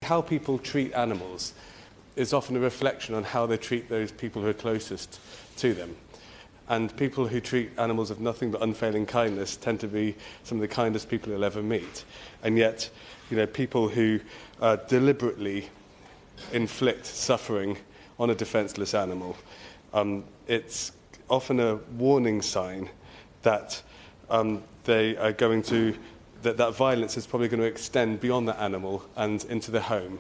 how people treat animals is often a reflection on how they treat those people who are closest to them. And people who treat animals with nothing but unfailing kindness tend to be some of the kindest people you'll ever meet. And yet, people who deliberately inflict suffering on a defenseless animal, it's often a warning sign that they are going to, that violence is probably going to extend beyond the animal and into the home,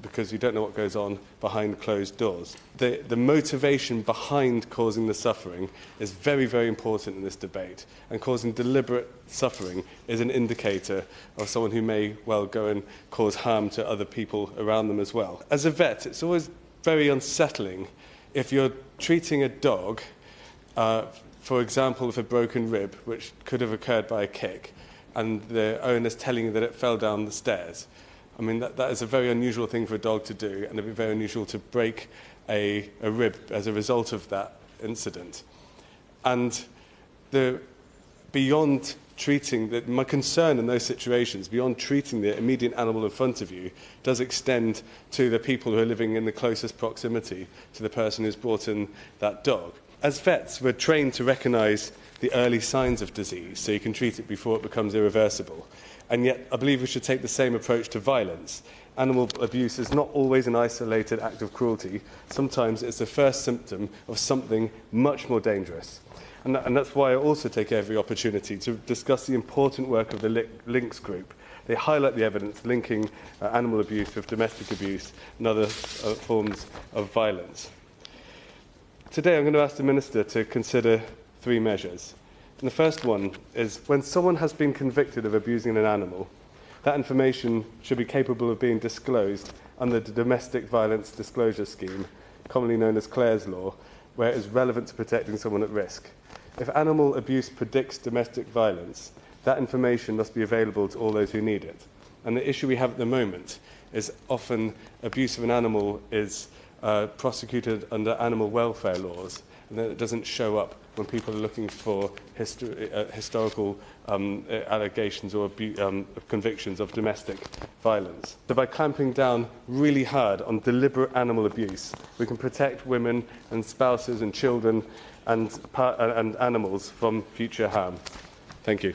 because you don't know what goes on behind closed doors. The motivation behind causing the suffering is very, very important in this debate, and causing deliberate suffering is an indicator of someone who may well go and cause harm to other people around them as well. As a vet, it's always very unsettling if you're treating a dog, for example, with a broken rib, which could have occurred by a kick, and the owner's telling you that it fell down the stairs. I mean, that is a very unusual thing for a dog to do, and it'd be very unusual to break a rib as a result of that incident. And beyond treating, my concern in those situations, beyond treating the immediate animal in front of you, does extend to the people who are living in the closest proximity to the person who's brought in that dog. As vets, we're trained to recognise the early signs of disease, so you can treat it before it becomes irreversible. And yet, I believe we should take the same approach to violence. Animal abuse is not always an isolated act of cruelty. Sometimes it's the first symptom of something much more dangerous. And that's why I also take every opportunity to discuss the important work of the Links Group. They highlight the evidence linking animal abuse with domestic abuse and other forms of violence. Today, I'm going to ask the Minister to consider 3 measures. And the first one is, when someone has been convicted of abusing an animal, that information should be capable of being disclosed under the Domestic Violence Disclosure Scheme, commonly known as Clare's Law, where it is relevant to protecting someone at risk. If animal abuse predicts domestic violence, that information must be available to all those who need it. And the issue we have at the moment is often abuse of an animal is prosecuted under animal welfare laws, and then it doesn't show up when people are looking for historical allegations or convictions of domestic violence. So by clamping down really hard on deliberate animal abuse, we can protect women and spouses and children and animals from future harm. Thank you.